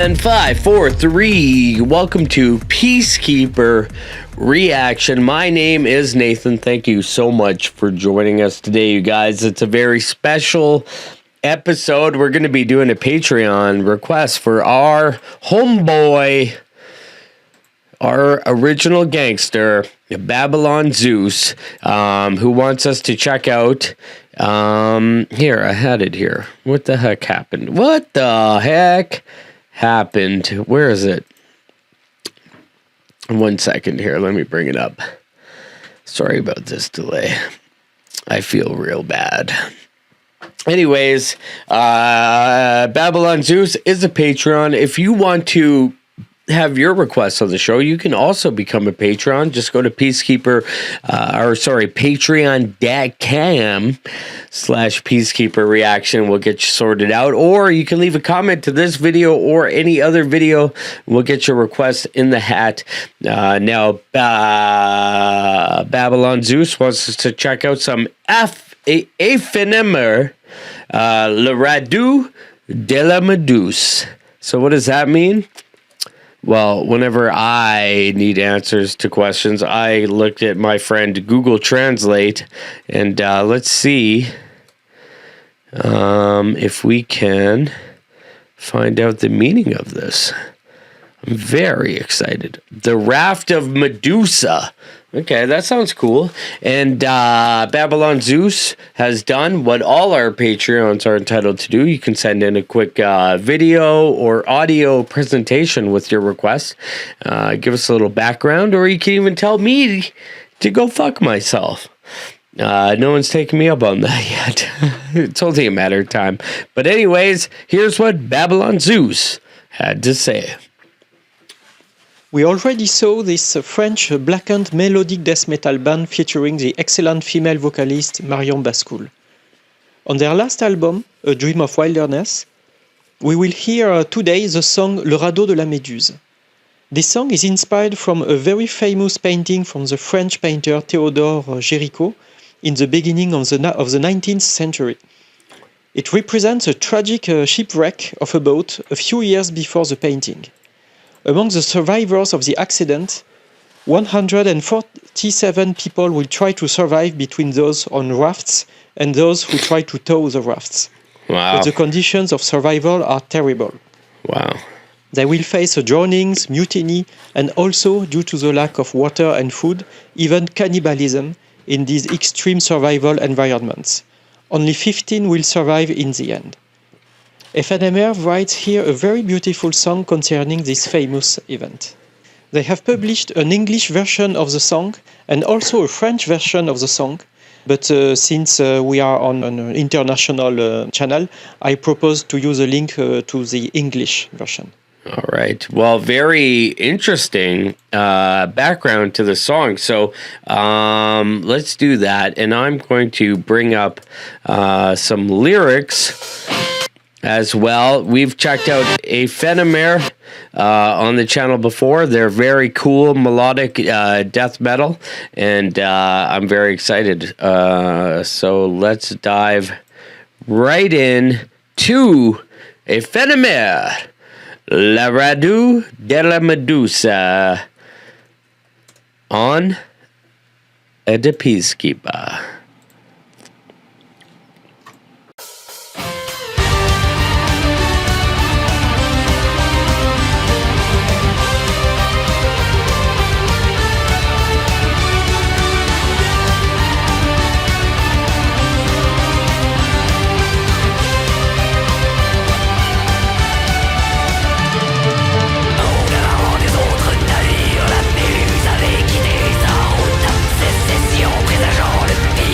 And 5, 4, 3. Welcome to Peacekeeper Reaction. My name is Nathan. Thank you so much for joining us today, you guys. It's a very special episode. We're going to be doing a Patreon request for our homeboy, our original gangster, Babylon Zeus, who wants us to check out. Here, I had it here. What the heck happened? What the heck happened? Where is it? 1 second here. Let me bring it up. Sorry about this delay. I feel real bad. Anyways, Babylon Zeus is a Patreon. If you want to have your requests on the show, you can also become a Patreon. Just go to patreon.com/Peacekeeper Reaction. We'll get you sorted out. Or you can leave a comment to this video or any other video. We'll get your request in the hat. Now, Babylon Zeus wants us to check out some Aephanemer, Radeau de La Méduse. So what does that mean? Well, whenever I need answers to questions, I looked at my friend Google Translate, and let's see if we can find out the meaning of this. I'm very excited. The Raft of Medusa. Okay, that sounds cool. And Babylon Zeus has done what all our Patreons are entitled to do. You can send in a quick video or audio presentation with your request. Give us a little background, or you can even tell me to go fuck myself. No one's taken me up on that yet. It's only a matter of time. But anyways, here's what Babylon Zeus had to say. We already saw this French blackened melodic death metal band featuring the excellent female vocalist Marion Bascoul. On their last album, A Dream of Wilderness, we will hear today the song Le Radeau de La Méduse. This song is inspired from a very famous painting from the French painter Théodore Géricault in the beginning of the 19th century. It represents a tragic shipwreck of a boat a few years before the painting. Among the survivors of the accident, 147 people will try to survive between those on rafts and those who try to tow the rafts. Wow. But the conditions of survival are terrible. Wow. They will face drownings, mutiny, and also, due to the lack of water and food, even cannibalism in these extreme survival environments. Only 15 will survive in the end. Aephanemer writes here a very beautiful song concerning this famous event. They have published an English version of the song and also a French version of the song, but since we are on an international channel, I propose to use a link to the English version. All right. Well, very interesting background to the song. So let's do that. And I'm going to bring up some lyrics as well. We've checked out Aephanemer on the channel before. They're very cool melodic death metal, and I'm very excited. So let's dive right in to Aephanemer, La Radeau de La Méduse on the Peacekeeper. Sécession présageant le pire.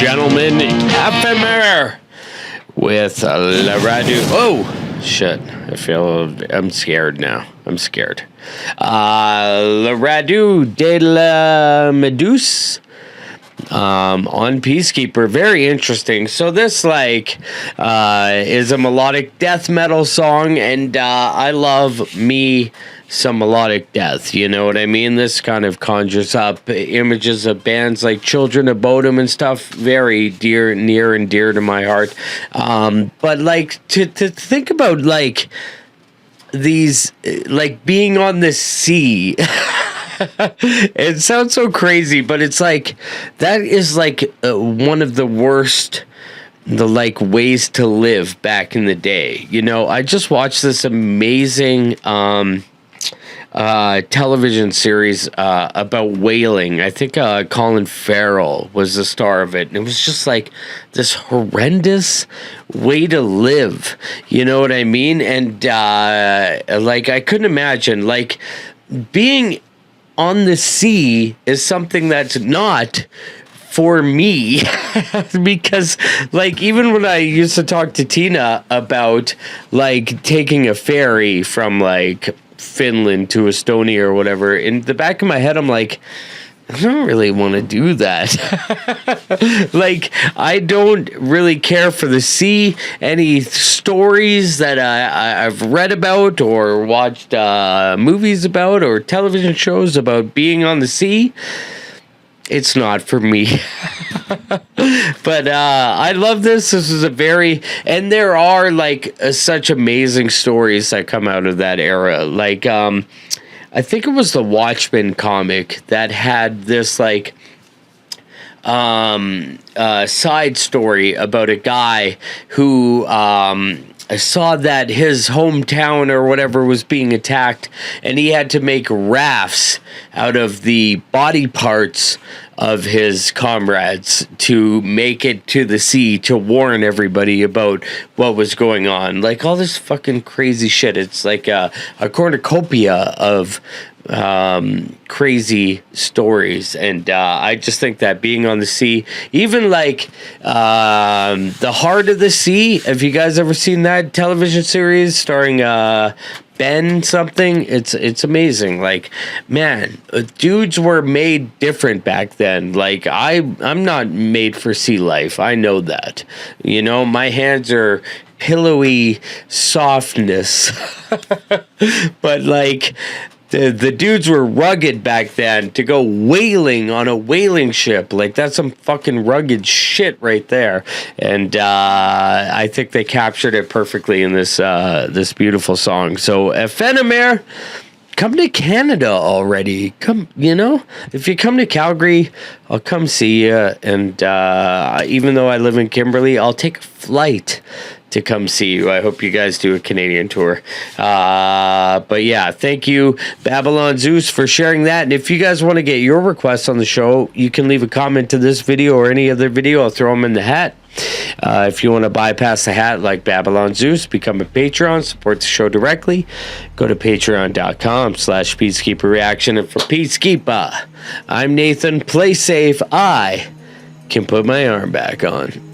gentlemen, Aephanemer with La Radeau. Oh, shit. I'm scared now. I'm scared. La Radeau de La Méduse. On Peacekeeper. Very interesting. So this is a melodic death metal song, and I love me some melodic death, you know what I mean? This kind of conjures up images of bands like Children of Bodom and stuff, very near and dear to my heart. But like to think about like these, like being on the sea. It sounds so crazy, but it's like that is like one of the worst ways to live back in the day. You know, I just watched this amazing television series about whaling. I think Colin Farrell was the star of it, and it was just like this horrendous way to live. You know what I mean? And I couldn't imagine being on the sea is something that's not for me. Because even when I used to talk to Tina about taking a ferry from Finland to Estonia or whatever, in the back of my head I'm like, I don't really want to do that. I don't really care for the sea. Any stories that I've read about or watched movies about or television shows about being on the sea, it's not for me. But I love this. This is and there are such amazing stories that come out of that era. I think it was the Watchmen comic that had this side story about a guy who saw that his hometown or whatever was being attacked, and he had to make rafts out of the body parts of his comrades to make it to the sea to warn everybody about what was going on. All this fucking crazy shit. It's a cornucopia of crazy stories, and I just think that being on the sea, even The Heart of the Sea, have you guys ever seen that television series starring Ben something? It's amazing. Man, dudes were made different back then. I'm not made for sea life. I know that. You know, my hands are pillowy softness. But the dudes were rugged back then to go whaling on a whaling ship. That's some fucking rugged shit right there. And I think they captured it perfectly in this beautiful song. So Aephanemer, come to Canada already. Come, if you come to Calgary, I'll come see you. And even though I live in Kimberley, I'll take a flight to come see you. I hope you guys do a Canadian tour. But yeah, thank you, Babylon Zeus, for sharing that. And if you guys want to get your requests on the show, you can leave a comment to this video or any other video. I'll throw them in the hat. If you want to bypass the hat like Babylon Zeus, become a Patreon, support the show directly. Go to patreon.com/Peacekeeper Reaction. And for Peacekeeper, I'm Nathan. Play safe. I can put my arm back on.